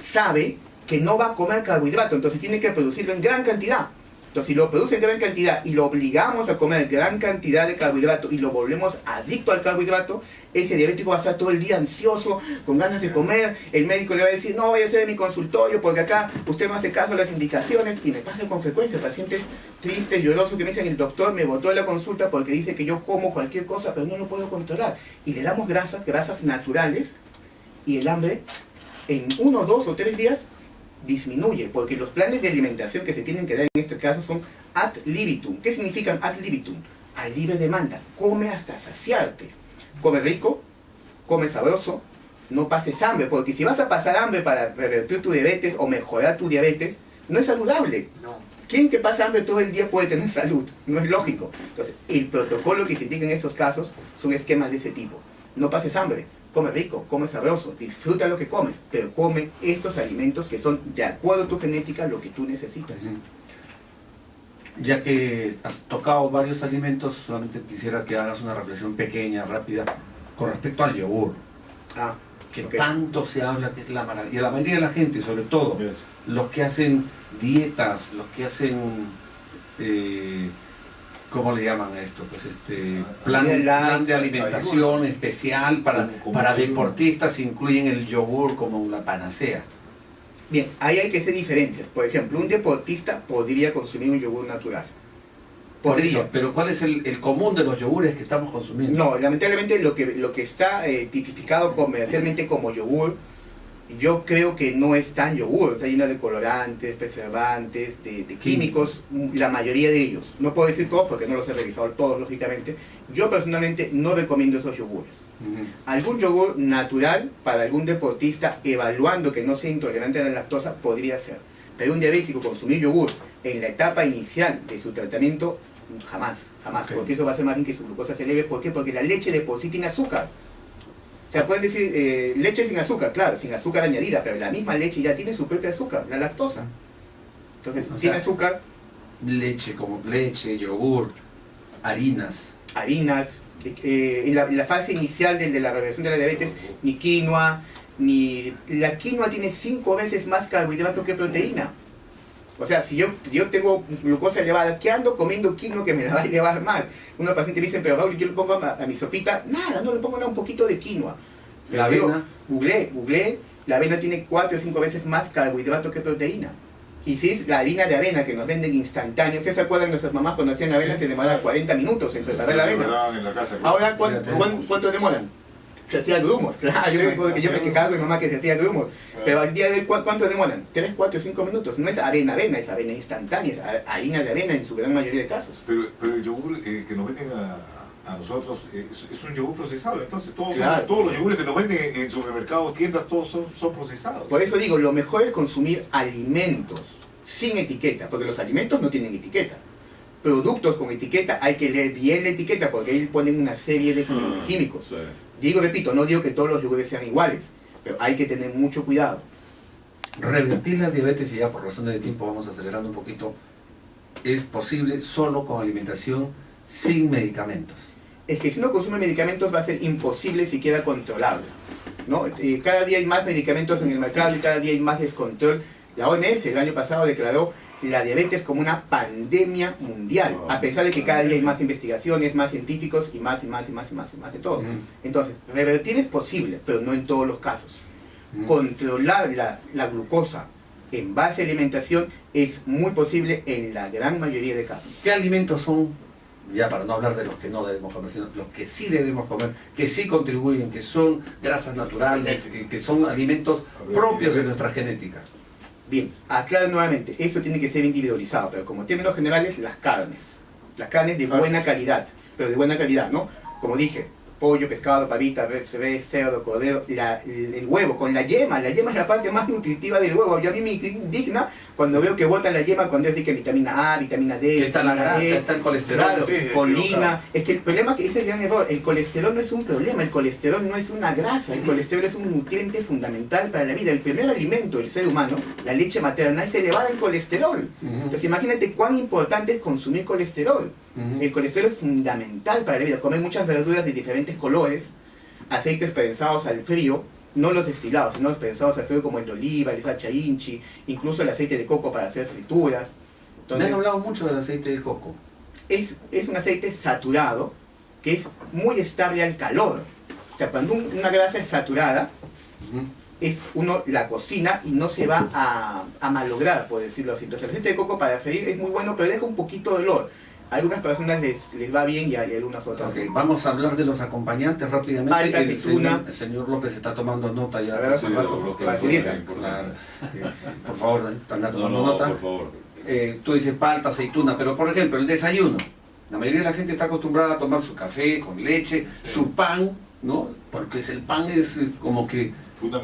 sabe que no va a comer carbohidrato, entonces tiene que producirlo en gran cantidad. Entonces, si lo produce en gran cantidad y lo obligamos a comer gran cantidad de carbohidrato y lo volvemos adicto al carbohidrato, ese diabético va a estar todo el día ansioso, con ganas de comer. El médico le va a decir, no vaya a ser en mi consultorio porque acá usted no hace caso a las indicaciones. Y me pasa con frecuencia pacientes tristes, llorosos, que me dicen, el doctor me botó de la consulta porque dice que yo como cualquier cosa pero no lo puedo controlar. Y le damos grasas naturales, y el hambre en 1, 2 o 3 días disminuye, porque los planes de alimentación que se tienen que dar en este caso son ad libitum. ¿Qué significan ad libitum? A libre demanda. Come hasta saciarte. Come rico, come sabroso, no pases hambre, porque si vas a pasar hambre para revertir tu diabetes o mejorar tu diabetes, no es saludable. No. ¿Quién que pasa hambre todo el día puede tener salud? No es lógico. Entonces, el protocolo que se indica en estos casos son esquemas de ese tipo. No pases hambre, come rico, come sabroso, disfruta lo que comes, pero come estos alimentos que son de acuerdo a tu genética lo que tú necesitas. Ya que has tocado varios alimentos, solamente quisiera que hagas una reflexión pequeña, rápida, con respecto al yogur, Ah, que ok. tanto se habla que es la maravilla. Y a la mayoría de la gente, sobre todo, Yes. los que hacen dietas, los que hacen, ¿cómo le llaman a esto? Pues plan de alimentación especial para deportistas, incluyen el yogur como una panacea. Bien, ahí hay que hacer diferencias. Por ejemplo, un deportista podría consumir un yogur natural. Por Podría. eso, pero ¿cuál es el común de los yogures que estamos consumiendo? No, lamentablemente lo que está tipificado comercialmente como yogur, yo creo que no es tan yogur. Está lleno de colorantes, preservantes, de químicos, la mayoría de ellos. No puedo decir todos porque no los he revisado todos, lógicamente. Yo personalmente no recomiendo esos yogures. Ujú. Algún yogur natural para algún deportista, evaluando que no sea intolerante a la lactosa, podría ser. Pero un diabético consumir yogur en la etapa inicial de su tratamiento, jamás, jamás. Ok. Porque eso va a hacer más bien que su glucosa se eleve. ¿Por qué? Porque la leche de por sí tiene azúcar. O sea, pueden decir leche sin azúcar, claro, sin azúcar añadida, pero la misma leche ya tiene su propio azúcar, la lactosa. Entonces, O tiene sea, azúcar, Leche, como leche, yogur, harinas. harinas. En la fase inicial de la reversión de la diabetes, ni quinoa, ni... La quinoa tiene 5 veces más carbohidrato que proteína. O sea, si yo tengo glucosa elevada, ¿qué ando comiendo quinoa que me la va a elevar más? Unos pacientes me dicen, pero Raúl, yo le pongo a mi sopita, nada, no le pongo nada, un poquito de quinoa. La Pero avena. Googleé, la avena tiene 4 o 5 veces más carbohidrato que proteína. Y si es la harina de avena que nos venden instantáneo, ¿se acuerdan nuestras mamás cuando hacían avena? Se demoraba 40 minutos en preparar la avena. En la casa, Ahora, ¿cuánto demoran? Se hacía grumos, claro, yo Sí, me acuerdo que yo me quejaba con mi mamá que se hacía grumos, pero al día de hoy, ¿cuánto demoran? 3, 4, 5 minutos, no es avena, es avena instantánea, es harina de avena en su gran mayoría de casos. Pero el yogur que nos venden a nosotros es un yogur procesado, entonces Claro. todos los yogures que nos venden en supermercados, tiendas, todos son procesados. Por eso digo, lo mejor es consumir alimentos sin etiqueta, porque los alimentos no tienen etiqueta. Productos con etiqueta hay que leer bien la etiqueta, porque ahí ponen una serie de químicos. Sí. Digo, repito, no digo que todos los yogures sean iguales, pero hay que tener mucho cuidado. Revertir la diabetes, y ya por razones de tiempo vamos acelerando un poquito, es posible solo con alimentación sin medicamentos. Es que si uno consume medicamentos va a ser imposible siquiera controlarlo, ¿no? Cada día hay más medicamentos en el mercado y cada día hay más descontrol. La OMS el año pasado declaró la diabetes como una pandemia mundial, a pesar de que cada día hay más investigaciones, más científicos y más de todo. Entonces, revertir es posible, pero no en todos los casos. Controlar la glucosa en base a alimentación es muy posible en la gran mayoría de casos. ¿Qué alimentos son, ya para no hablar de los que no debemos comer, sino los que sí debemos comer, que sí contribuyen, que son grasas naturales, que son alimentos propios de nuestra genética? Bien, aclaro nuevamente, eso tiene que ser individualizado, pero como términos generales, las carnes. la carne es de buena calidad, pero de buena calidad, ¿no? Como dije, pollo, pescado, pavita, res, cerdo, cordero, el huevo con la yema es la parte más nutritiva del huevo. Yo a mí me indigna cuando veo que botan la yema cuando es rica en vitamina A, vitamina D, Que está la vitamina grasa, E, está el colesterol. claro, sí, colina. Es que el problema que ese es el gran error, el colesterol no es un problema, el colesterol no es una grasa, el colesterol es un nutriente fundamental para la vida. El primer alimento del ser humano, la leche materna, es elevada en colesterol. Entonces imagínate cuán importante es consumir colesterol. El colesterol es fundamental para la vida. Comer muchas verduras de diferentes colores, aceites prensados al frío, no los destilados, sino los prensados al frío como el de oliva, el sacha inchi, incluso el aceite de coco para hacer frituras. Me Entonces, han hablado mucho del aceite de coco. es un aceite saturado que es muy estable al calor. O sea, cuando una grasa es saturada, uno la cocina y no se va a malograr, por decirlo así. Entonces el aceite de coco para freír es muy bueno, pero deja un poquito de olor. A algunas personas les va bien y a algunas otras Ok, no. vamos a hablar de los acompañantes rápidamente. Palta, el, aceituna. el señor López está tomando nota ya. A ver, Sí, Alberto, lo que facilita. es importante. por favor, anda No, tomando no, nota. por favor. Tú dices palta, aceituna, pero por ejemplo, el desayuno. La mayoría de la gente está acostumbrada a tomar su café con leche, su pan, ¿no? Porque el pan es como que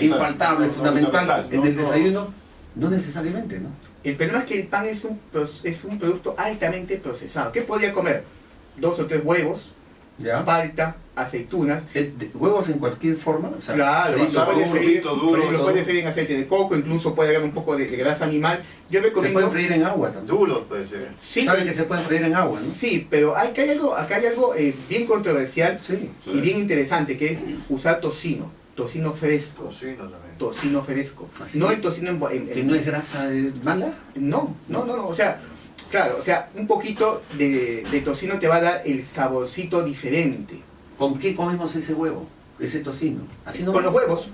infaltable, fundamental. En el desayuno, no necesariamente, ¿no? El problema es que el pan es un producto altamente procesado. ¿Qué podría comer? 2 o 3 huevos, ¿Ya? palta, aceitunas. ¿Huevos en cualquier forma? O sea, Claro, frito, lo puede freír, duro, lo puede freír en aceite de coco, incluso puede haber un poco de grasa animal. Yo se recomiendo... puede freír en agua también. Duro puede ser. Sí, Saben que se puede freír en agua, ¿no? sí, pero acá hay algo bien controversial Sí. Sí. y bien interesante, que es usar tocino fresco. Tocino también. Tocino fresco. ¿Así? No el tocino Que no es grasa mala. No, o sea, claro, o sea, un poquito de tocino te va a dar el saborcito diferente. ¿Con qué comemos ese huevo? Ese tocino. Así no Con los huevos,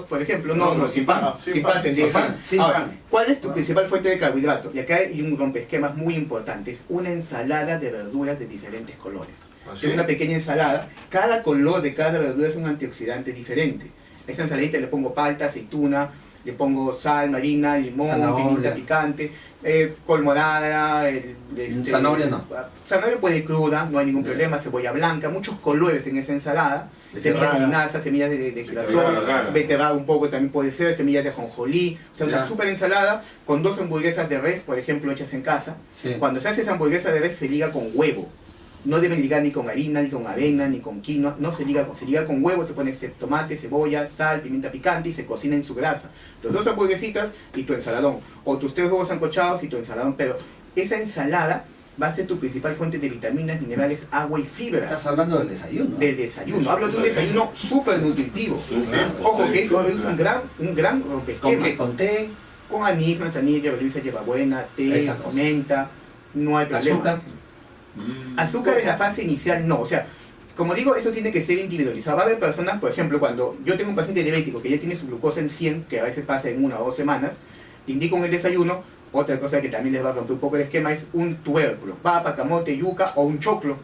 por ejemplo, no, sin pan. Sin pan tendría que ser. Sin Ahora, pan. ¿cuál es tu principal fuente de carbohidrato? Y acá hay un rompesquemas muy importante, es una ensalada de verduras de diferentes colores. Así. Es una pequeña ensalada, cada color de cada verdura es un antioxidante diferente. A esa ensaladita le pongo palta, aceituna, le pongo sal marina, limón, Zanahoria. pimienta picante, col morada, Zanahoria no. Zanahoria puede ir cruda, no hay ningún problema, cebolla blanca, muchos colores en esa ensalada, semillas de linaza, semillas de girasol, Beterraga. beterraga un poco también puede ser, semillas de ajonjolí, o sea, una Ya. super ensalada con 2 hamburguesas de res, por ejemplo, hechas en casa. Sí. Cuando se hace esa hamburguesa de res se liga con huevo. No deben ligar ni con harina, ni con avena, ni con quinoa. No se liga con huevo, se pone tomate, cebolla, sal, pimienta picante y se cocina en su grasa. Los 2 hamburguesitas y tu ensaladón. O tus 3 huevos sancochados y tu ensaladón. Pero esa ensalada va a ser tu principal fuente de vitaminas, minerales, agua y fibra. Estás hablando del desayuno. Del desayuno. Hablo de un desayuno súper nutritivo. Sí, sí. Ojo, que eso es un gran ¿Con rompesquema. qué? ¿Con té? Con anís, manzanilla, hierbabuena, hierbabuena, té, Esas cosas. menta. No hay problema. ¿Azúcar? Azúcar en la fase inicial no, o sea, como digo, eso tiene que ser individualizado. Va a haber personas, por ejemplo, cuando yo tengo un paciente diabético que ya tiene su glucosa en 100, que a veces pasa en 1 o 2 semanas, le indico en el desayuno, otra cosa que también les va a romper un poco el esquema es un tubérculo, papa, camote, yuca o un choclo.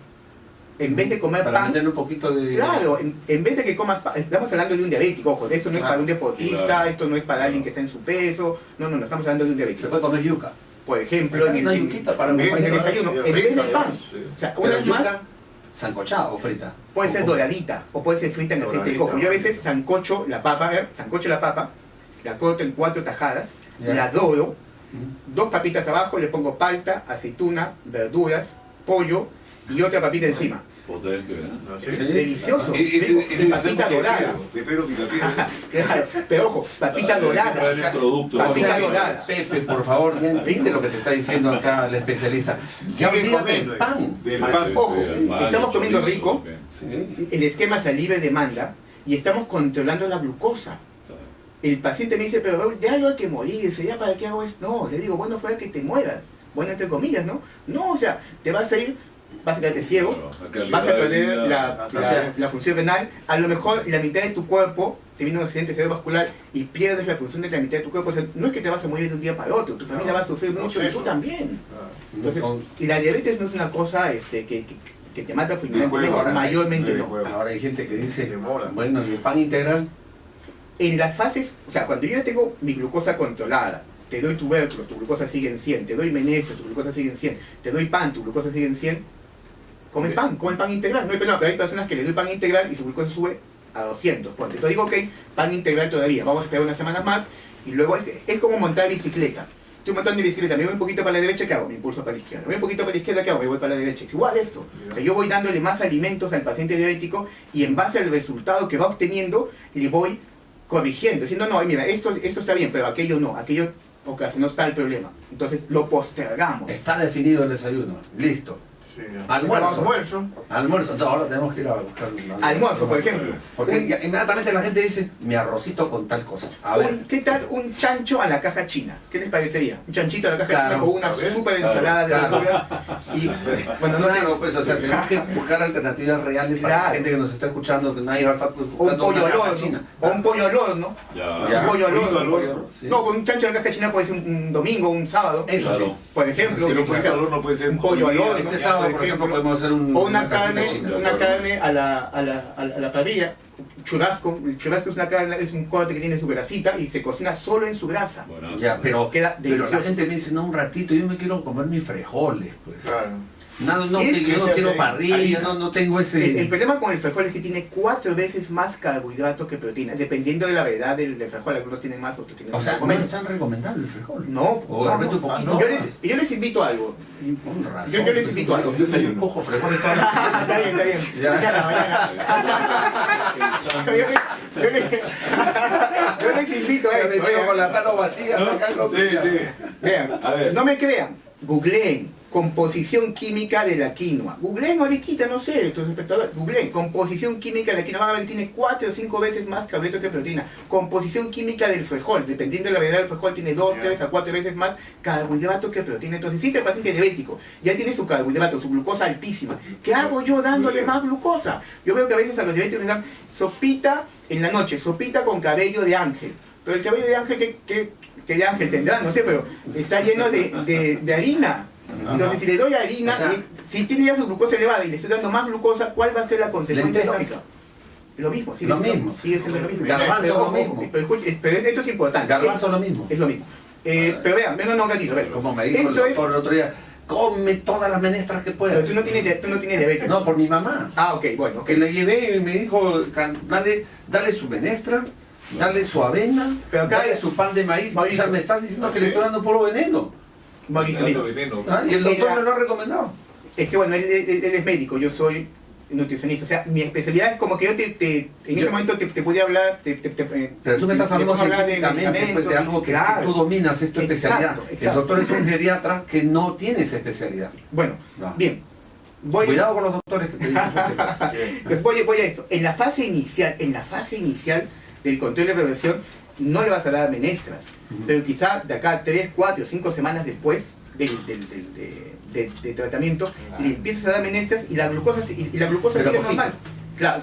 En vez de comer Para pan, meterle un poquito de... claro, en vez de que comas pan, estamos hablando de un diabético, ojo, esto no es Claro, para un deportista, claro. esto no es para alguien que está en su peso, no, estamos hablando de un Se diabético. puede comer yuca. Por ejemplo, en Una el, yuquita para en un el buen desayuno, en vez del pan. O sea, una Pero vez más, yuca sancochada o frita. puede ser doradita o puede ser frita en aceite de coco. Yo a veces sancocho la papa, la corto en 4 tajadas, Ya. la doro, 2 papitas abajo, le pongo palta, aceituna, verduras, pollo y otra papita encima. Potente, ¿eh? ¿Así? Sí. Delicioso. Ese Papita dorada. de Pedro Picapiedra. Claro, pero ojo, papita dorada. Traer o sea, el producto. papita ¿no? dorada. Pepe, por favor, ya entiende lo que te está diciendo acá el especialista. Ya Sigue olvídate del comiendo. pan. Del Sí, pan. sí, Ojo, sí, el pan, estamos el comiendo chorizo rico. también. Sí. El esquema es libre demanda y estamos controlando la glucosa. El paciente me dice, pero Raúl, ya lo hay que morirse, ¿ya para qué hago esto? No, le digo, bueno, fuera que te mueras. Bueno, entre comillas, ¿no? No, o sea, te vas a ir, vas a quedarte ciego, Claro, la calidad vas a de perder vida. la función renal, a lo mejor la mitad de tu cuerpo te viene un accidente cerebrovascular y pierdes la función de la mitad de tu cuerpo. O sea, no es que te vas a morir de un día para otro, tu familia va a sufrir mucho y tú también. Entonces, Con- y la diabetes no es una cosa que te mata fulminantemente, Ahora, mayormente no. Ahora hay gente que dice, Demora. bueno, ¿y el pan integral? En las fases, o sea, cuando yo ya tengo mi glucosa controlada, te doy tubérculos, tu glucosa sigue en 100, te doy meneses, tu glucosa sigue en 100, te doy pan, tu glucosa sigue en 100, come pan integral, no hay problema, pero hay personas que les doy pan integral y su glucosa sube a 200, ponte. Entonces digo, ok, pan integral todavía, vamos a esperar unas semanas más, y luego es como montar bicicleta. Estoy montando mi bicicleta, me voy un poquito para la derecha, ¿qué hago? Me impulso para la izquierda. Me voy un poquito para la izquierda, ¿qué hago? Me voy para la derecha. Es igual esto. O sea, yo voy dándole más alimentos al paciente diabético y en base al resultado que va obteniendo, le voy corrigiendo, diciendo, no, mira, esto está bien, pero aquello no, aquello ocasionó tal problema. Entonces lo postergamos. Está definido el desayuno, listo. Sí, Almuerzo. Almuerzo, entonces ahora tenemos que ir a buscar un Almuerzo, por ejemplo. Porque inmediatamente la gente dice, mi arrocito con tal cosa. A ver. ¿Qué tal un chancho a la caja china? ¿Qué les parecería? Un chanchito a la caja Claro, china con una super ensalada de claro. verduras. Y, bueno, no sé, Claro, pues, o sea, tenemos que buscar alternativas reales para la Claro. gente que nos está escuchando, que nadie va a estar pues, o un buscando pollo una al caja horno, china. o un pollo al horno. Ya. Un pollo al horno. al horno, sí. No, con un chancho a la caja china puede ser un domingo, un sábado. Eso Claro. sí. Por ejemplo, Si no que puede ser al horno, puede ser un pollo al horno. Este sábado, por ejemplo, podemos hacer un... O una cajita carne, china. una carne a la parrilla. Churrasco. El churrasco es una carne, es un corte que tiene su grasita y se cocina solo en su grasa. Bueno, Ya, pero Queda la delicioso. gente me dice, no, un ratito, yo me quiero comer mis frijoles, pues. Claro. No, Sí, que sí, yo no se quiero hace parrilla, harina. no tengo ese... El problema con el frijol es que tiene 4 veces más carbohidratos que proteína, dependiendo de la variedad del frijol. Algunos tienen más, otros tienen O sea, poco no es menos. tan recomendable el frijol. No, O de repente un no, poquito no. más. Yo les invito a algo. Con razón. Yo les invito a algo. Yo soy un poco frijol todas las semanas. Está bien, está bien. Ya. Mañana. Yo les invito a Ya me esto. quedo vean. con las manos vacías sacando... Sí, sí. Vean, A ver. no me crean, googleen composición química de la quinoa. Googleen ahorita, no sé, tus espectadores, googleen composición química de la quinoa, van a ver que tiene 4 o 5 veces más carbohidratos que proteína. Composición química del frijol, dependiendo de la variedad del frijol, tiene 2, 3 a 4 veces más carbohidratos que proteína. Entonces, si este paciente diabético ya tiene su carbohidrato, su glucosa altísima, ¿qué hago yo dándole más glucosa? Yo veo que a veces a los diabéticos les dan sopita en la noche, sopita con cabello de ángel. Pero el cabello de ángel, ¿qué de ángel tendrá? No sé, pero está lleno de harina. Entonces, si le doy harina, O sea, si tiene ya su glucosa elevada y le estoy dando más glucosa, ¿cuál va a ser la consecuencia lentejas. lógica? Lo mismo, Lo mismo. sigue siendo lo mismo. Garbanzo, Pero, lo ojo, mismo. Pero, escuche, pero esto es importante. Garbanzo lo mismo. Es lo mismo. Pero vean, no, gatito, a ver. Como me dijo el Esto es, doctor el otro día, come todas las menestras que pero puedas. tú no tienes diabetes. No, por mi mamá. Ah, ok, bueno, ok. Que le llevé y me dijo, dale su menestra, dale su avena, Pero acá dale es- su pan de maíz. Mauricio. O sea, me estás diciendo ¿Ah, que sí? le estoy dando puro veneno. Mauricio, mira, Dando veneno. ¿Ah? Y el doctor Era- me lo ha recomendado. es que bueno, él es médico, yo soy nutricionista. O sea, mi especialidad es como que yo en ese momento te podía hablar, Pero tú me estás hablando podemos hablar de científicamente pues, de medicamentos, algo que claro. tú dominas, es tu Exacto, especialidad. El exacto. doctor es un geriatra que no tiene esa especialidad. Bueno, No. bien. Voy, Cuidado con los doctores que te dicen cualquier cosa. Entonces voy a esto. En la fase inicial del control de prevención, no le vas a dar menestras, pero quizá de acá 3, 4, 5 semanas después de tratamiento, le empiezas a dar menestras y la glucosa Pero sigue poquito. normal. Claro,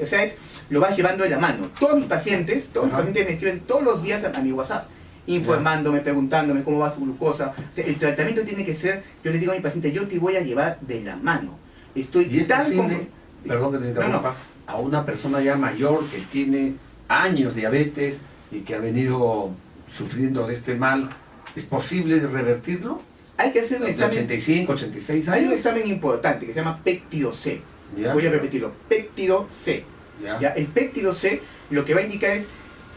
o sea, lo vas llevando de la mano. Todos mis pacientes me escriben todos los días a mi WhatsApp, informándome, preguntándome cómo va su glucosa. O sea, el tratamiento tiene que ser, yo les digo a mi paciente, yo te voy a llevar de la mano. Estoy Y es tan posible, perdón que te interrumpa, a una persona ya mayor que tiene años de diabetes y que ha venido sufriendo de este mal, ¿es posible revertirlo? Hay que hacer un De examen. 85, 86 Hay un años. examen importante que se llama péptido C. Ya. Voy a repetirlo, péptido C. Ya. ¿Ya? El péptido C lo que va a indicar es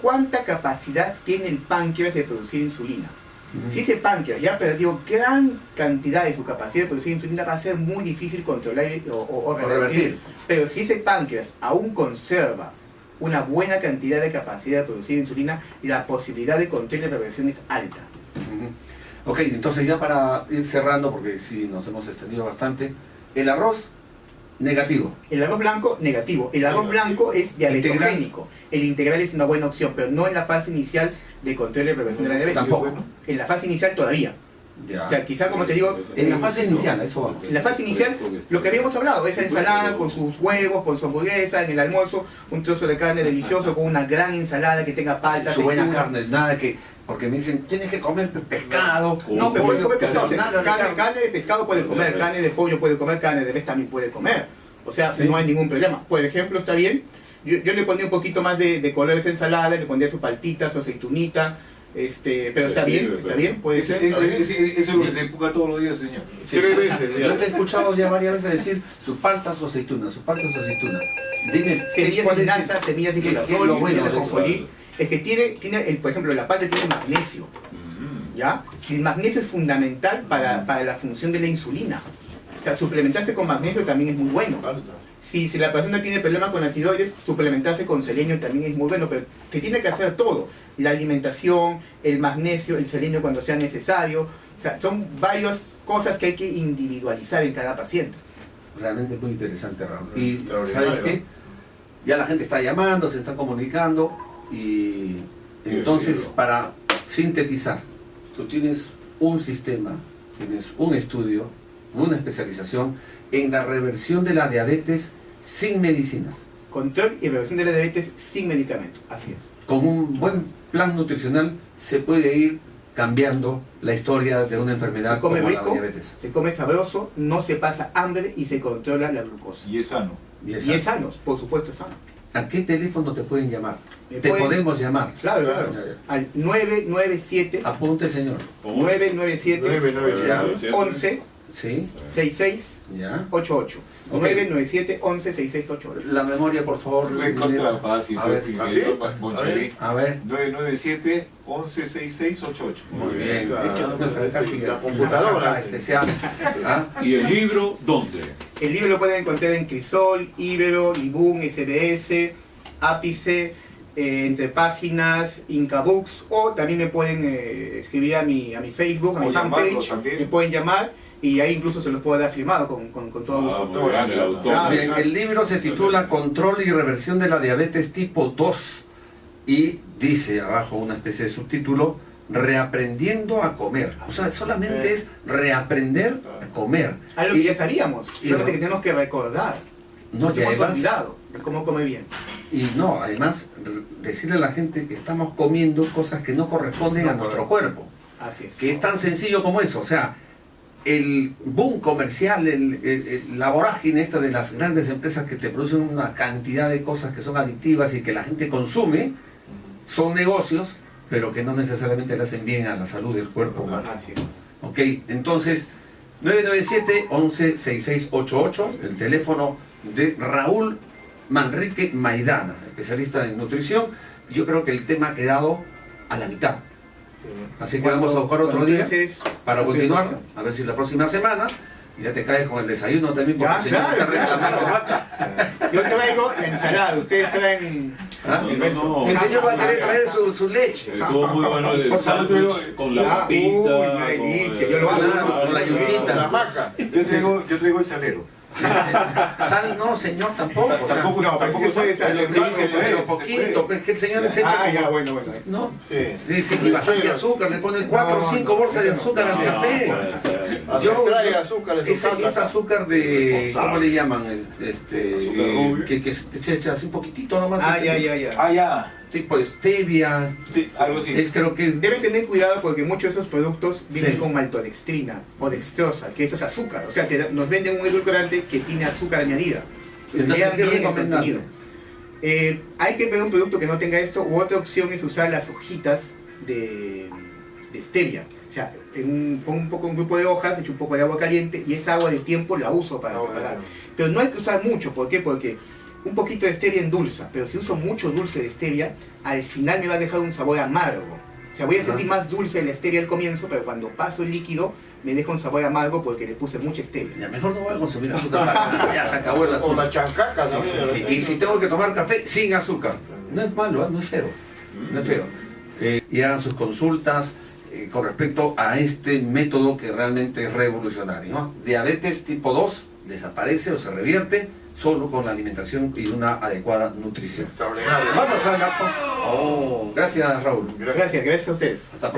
cuánta capacidad tiene el páncreas de producir insulina. Ujú. Si ese páncreas ya perdió gran cantidad de su capacidad de producir insulina, va a ser muy difícil controlar o revertir. Pero si ese páncreas aún conserva una buena cantidad de capacidad de producir insulina, la posibilidad de control y reversión es alta. Ujú. Ok, entonces ya para ir cerrando, porque sí nos hemos extendido bastante, el arroz negativo. El arroz blanco, negativo. El arroz blanco es diabetogénico. El integral es una buena opción, pero no en la fase inicial de control y prevención de la diabetes. Tampoco. En la fase inicial todavía. Ya. O sea, quizá como te digo, En la fase inicial, a eso vamos. en la fase inicial, lo que habíamos hablado, esa ensalada con sus huevos, con su hamburguesa, en el almuerzo, un trozo de carne delicioso con una gran ensalada que tenga palta, Su buena aceituna. carne, nada que... Porque me dicen, tienes que comer pescado. No, pero puede comer pescado. o sea, nada de carne de pescado puede comer, carne de pollo puede comer, carne de res también puede comer. O sea, Sí. no hay ningún problema. Por ejemplo, está bien. Yo le pondría un poquito más de color a esa ensalada, le pondría su paltita, su aceitunita, Pero está bien, puede ser. Eso es lo que se empuja todos los días, señor. Sí. 3 veces. Yo te he escuchado ya varias veces decir sus paltas o aceitunas, sus paltas o aceitunas. Dime, Semillas ¿cuál de es linaza, semillas de qué es girasol, lo bueno semillas de de eso? ajonjolí. Es que tiene por ejemplo, la palta tiene magnesio, ¿ya? Y el magnesio es fundamental para la función de la insulina. O sea, suplementarse con magnesio también es muy bueno. Si la persona tiene problemas con la tiroides, suplementarse con selenio también es muy bueno, pero se tiene que hacer todo. La alimentación, el magnesio, el selenio cuando sea necesario. O sea, son varias cosas que hay que individualizar en cada paciente. Realmente muy interesante, Raúl. Y Extraordinario. ¿sabes qué? Ya la gente está llamando, se está comunicando y entonces para sintetizar, tú tienes un sistema, tienes un estudio, una especialización en la reversión de la diabetes sin medicinas, Control y reversión de la diabetes sin medicamento, así es. con un buen plan nutricional se puede ir cambiando la historia de una enfermedad Se come como la rico, diabetes. se come sabroso, no se pasa hambre y se controla la glucosa. Y es sano. Y Y es sano, por supuesto es sano. ¿A qué teléfono te pueden llamar? Me Te pueden- podemos llamar. Claro, Claro. claro. Al 997 Apunte, señor. 997 997. 11 Sí, 66 ya. 88. Ok. 997 11 66 88. La memoria, por favor. Es contra fácil. A ver, ¿así? Moncheri. A ver. 997 116688. Muy bien. Claro. Hecho nuestra caja- La computadora. caja especial. ¿Ah? ¿Y el libro dónde? El libro lo pueden encontrar en Crisol, Ibero, Libún, SBS, Ápice, Entre Páginas, Inca Books, o también me pueden escribir a mi Facebook, a mi O llamarlo fanpage, también. me pueden llamar y ahí incluso se los puedo dar firmado con todo gusto. Muy bien, el autor. Claro. Bien, el libro se titula Control y reversión de la diabetes tipo 2 y dice abajo una especie de subtítulo, Reaprendiendo a comer. O sea, solamente es reaprender a comer. Algo que ya sabíamos, solamente que tenemos que recordar. No, Nos y hemos además, olvidado de cómo come bien. y no, además decirle a la gente que estamos comiendo cosas que no corresponden a nuestro cuerpo. Así es. Que es tan sencillo como eso. O sea, el boom comercial, la vorágine esta de las grandes empresas que te producen una cantidad de cosas que son adictivas y que la gente consume, son negocios, pero que no necesariamente le hacen bien a la salud del cuerpo humano. Así es. Ok, entonces 997-11-6688, el teléfono de Raúl Manrique Maidana, especialista en nutrición. Yo creo que el tema ha quedado a la mitad. Así que vamos a buscar otro día Entonces, para ¿qué continuar. pasa? A ver si la próxima semana ya te caes con el desayuno también, porque Ya, el señor claro, está claro. reclamando vaca. Yo traigo la ensalada, ustedes traen ¿Ah? el resto. No, El señor va a querer traer su leche. Estuvo muy bueno el Por favor, sándwich con la Ah, papita. uy, una delicia, yo lo hago con con la yuquita. La maca. Yo traigo el salero. Sal no, señor, tampoco. O sea, Tampoco, no, pero tampoco sí puede ser, el sí, envase, sí, pero se poquito, pues que el señor les echa Ah, como- ya, bueno. ¿no? Sí. Sí, y bastante azúcar, le ponen 4 o 5 bolsas de azúcar al No, café. puede ser. Yo- Trae azúcar de su Ese casa. azúcar de, ¿cómo le llaman? Azúcar rubio. Que te echas un poquitito nomás. Ah, ya. Ah, ya. Tipo stevia, Sí, algo así. creo que es... Deben tener cuidado porque muchos de esos productos vienen Sí. con maltodextrina o dextrosa, que eso es azúcar. O sea, nos venden un edulcorante que tiene azúcar añadida. Entonces, Vean ¿qué bien el recomendarle? contenido. Hay que ver un producto que no tenga esto, u otra opción es usar las hojitas de stevia. O sea, pongo un grupo de hojas, echo un poco de agua caliente y esa agua de tiempo la uso para preparar. Pero no hay que usar mucho, ¿por qué? Porque un poquito de stevia endulza, pero si uso mucho dulce de stevia, al final me va a dejar un sabor amargo. O sea, voy a sentir más dulce la stevia al comienzo, pero cuando paso el líquido me deja un sabor amargo porque le puse mucha stevia. Ya, mejor no voy a consumir azúcar para ya se acabó el O azúcar. la chancaca, Sí, ¿no? sí, sí. Y si tengo que tomar café sin azúcar, no es malo, no es feo. No es feo. Y hagan sus consultas con respecto a este método que realmente es revolucionario, ¿no? Diabetes tipo 2 desaparece o se revierte solo con la alimentación y una adecuada nutrición. Extraordinario. Vamos a la pausa. Oh, gracias, Raúl. Gracias a ustedes. Hasta pronto.